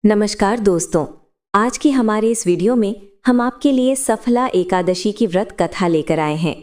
नमस्कार दोस्तों, आज की हमारे इस वीडियो में हम आपके लिए सफला एकादशी की व्रत कथा लेकर आए हैं।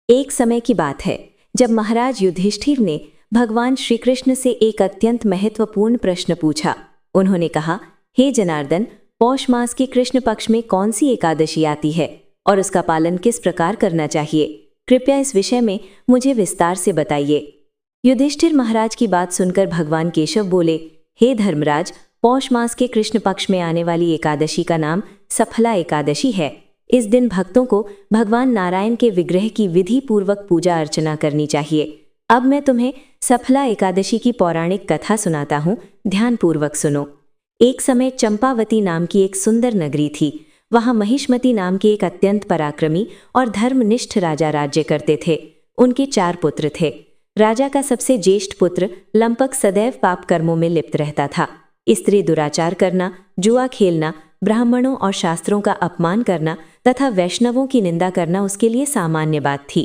एक समय की बात है जब महाराज युधिष्ठिर ने भगवान श्री कृष्ण से एक अत्यंत महत्वपूर्ण प्रश्न पूछा। उन्होंने कहा, हे जनार्दन, पौष मास के कृष्ण पक्ष में कौन सी एकादशी आती है और उसका पालन किस प्रकार करना चाहिए? कृपया इस विषय में मुझे विस्तार से बताइए। युधिष्ठिर महाराज की बात सुनकर भगवान केशव बोले, हे धर्मराज, पौष मास के कृष्ण पक्ष में आने वाली एकादशी का नाम सफला एकादशी है। इस दिन भक्तों को भगवान नारायण के विग्रह की विधि पूर्वक पूजा अर्चना करनी चाहिए। अब मैं तुम्हें सफला एकादशी की पौराणिक कथा सुनाता हूँ, ध्यानपूर्वक सुनो। एक समय चंपावती नाम की एक सुंदर नगरी थी। वहाँ महिष्मति नाम के एक अत्यंत पराक्रमी और धर्मनिष्ठ राजा राज्य करते थे। उनके 4 पुत्र थे। राजा का सबसे ज्येष्ठ पुत्र लंपक सदैव पाप कर्मों में लिप्त रहता था। स्त्री दुराचार करना, जुआ खेलना, ब्राह्मणों और शास्त्रों का अपमान करना तथा वैष्णवों की निंदा करना उसके लिए सामान्य बात थी।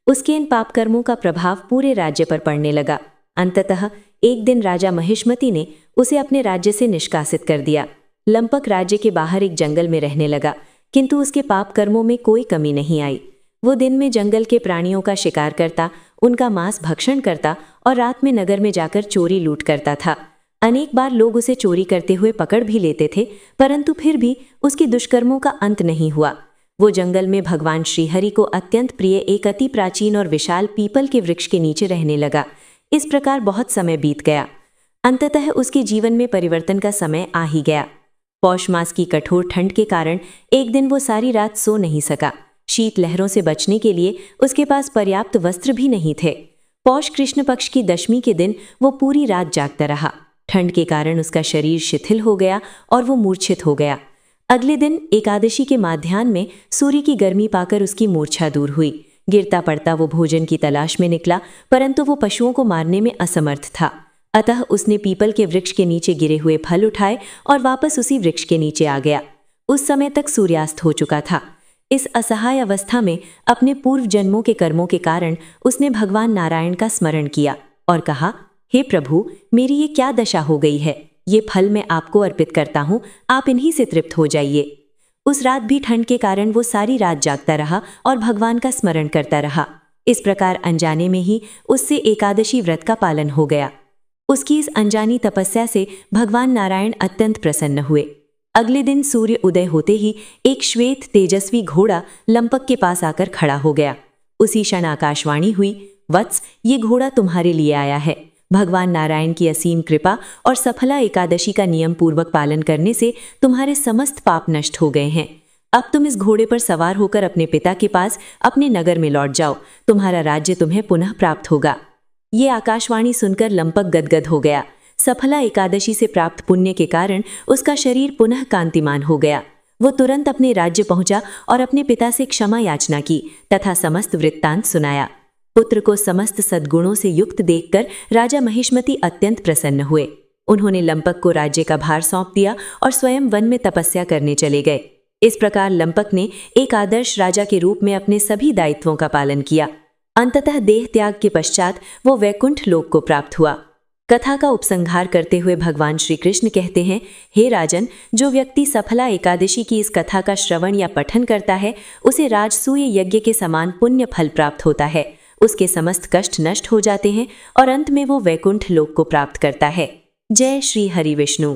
उसके इन पाप कर्मों का प्रभाव पूरे राज्य पर पड़ने लगा। अंततः एक दिन राजा महिष्मति ने उसे अपने राज्य से निष्कासित कर दिया। लंपक राज्य के बाहर एक जंगल में रहने लगा, किंतु उसके पाप कर्मों में कोई कमी नहीं आई। वो दिन में जंगल के प्राणियों का शिकार करता, उनका मांस भक्षण करता और रात में नगर में जाकर चोरी लूट करता था। अनेक बार लोग उसे चोरी करते हुए पकड़ भी लेते थे, परंतु फिर भी उसके दुष्कर्मों का अंत नहीं हुआ। वो जंगल में भगवान श्रीहरि को अत्यंत प्रिय एक अति प्राचीन और विशाल पीपल के वृक्ष के नीचे रहने लगा। इस प्रकार बहुत समय बीत गया। अंततः उसके जीवन में परिवर्तन का समय आ ही गया। पौष मास की कठोर ठंड के कारण एक दिन वो सारी रात सो नहीं सका। शीत लहरों से बचने के लिए उसके पास पर्याप्त वस्त्र भी नहीं थे। पौष कृष्ण पक्ष की दशमी के दिन वो पूरी रात जागता रहा। ठंड के कारण उसका शरीर शिथिल हो गया और वो मूर्छित हो गया। अगले दिन एकादशी के माध्याह्न में सूर्य की गर्मी पाकर उसकी मूर्छा दूर हुई। गिरता पड़ता वो भोजन की तलाश में निकला, परंतु वो पशुओं को मारने में असमर्थ था। अतः उसने पीपल के वृक्ष के नीचे गिरे हुए फल उठाए और वापस उसी वृक्ष के नीचे आ गया। उस समय तक सूर्यास्त हो चुका था। इस असहाय अवस्था में अपने पूर्व जन्मों के कर्मों के कारण उसने भगवान नारायण का स्मरण किया और कहा, हे प्रभु, मेरी ये क्या दशा हो गई है? ये फल मैं आपको अर्पित करता हूँ, आप इन्हीं से तृप्त हो जाइए। उस रात भी ठंड के कारण वो सारी रात जागता रहा और भगवान का स्मरण करता रहा। इस प्रकार अनजाने में ही उससे एकादशी व्रत का पालन हो गया। उसकी इस अनजानी तपस्या से भगवान नारायण अत्यंत प्रसन्न हुए। अगले दिन सूर्य उदय होते ही एक श्वेत तेजस्वी घोड़ा लंपक के पास आकर खड़ा हो गया। उसी क्षण आकाशवाणी हुई, वत्स, ये घोड़ा तुम्हारे लिए आया है। भगवान नारायण की असीम कृपा और सफला एकादशी का नियम पूर्वक पालन करने से तुम्हारे समस्त पाप नष्ट हो गए हैं। अब तुम इस घोड़े पर सवार होकर अपने पिता के पास अपने नगर में लौट जाओ। तुम्हारा राज्य तुम्हें पुनः प्राप्त होगा। ये आकाशवाणी सुनकर लंपक गदगद हो गया। सफला एकादशी से प्राप्त पुण्य के कारण उसका शरीर पुनः कांतिमान हो गया। वो तुरंत अपने राज्य पहुंचा और अपने पिता से क्षमा याचना की तथा समस्त वृत्तांत सुनाया। पुत्र को समस्त सद्गुणों से युक्त देखकर राजा महिष्मति अत्यंत प्रसन्न हुए। उन्होंने लंपक को राज्य का भार सौंप दिया और स्वयं वन में तपस्या करने चले गए। इस प्रकार लंपक ने एक आदर्श राजा के रूप में अपने सभी दायित्वों का पालन किया। अंततः देह त्याग के पश्चात वो वैकुंठ लोक को प्राप्त हुआ। कथा का उपसंहार करते हुए भगवान श्री कृष्ण कहते हैं, हे राजन, जो व्यक्ति सफला एकादशी की इस कथा का श्रवण या पठन करता है, उसे राजसूय यज्ञ के समान पुण्य फल प्राप्त होता है। उसके समस्त कष्ट नष्ट हो जाते हैं और अंत में वो वैकुंठ लोक को प्राप्त करता है। जय श्री हरि विष्णु।